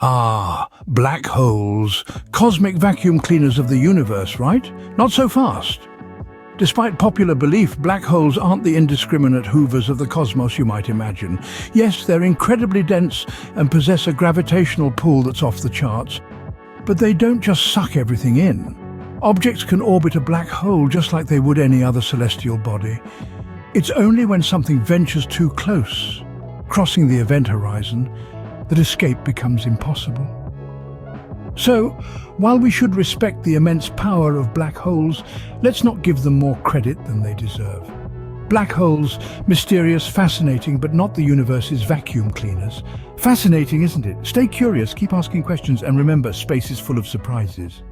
Ah, black holes, cosmic vacuum cleaners of the universe, right? Not so fast. Despite popular belief, black holes aren't the indiscriminate hoovers of the cosmos you might imagine. Yes, they're incredibly dense and possess a gravitational pull that's off the charts, but they don't just suck everything in. Objects can orbit a black hole just like they would any other celestial body. It's only when something ventures too close, crossing the event horizon, that escape becomes impossible. So, while we should respect the immense power of black holes, let's not give them more credit than they deserve. Black holes, mysterious, fascinating, but not the universe's vacuum cleaners. Fascinating, isn't it? Stay curious, keep asking questions, and remember, space is full of surprises.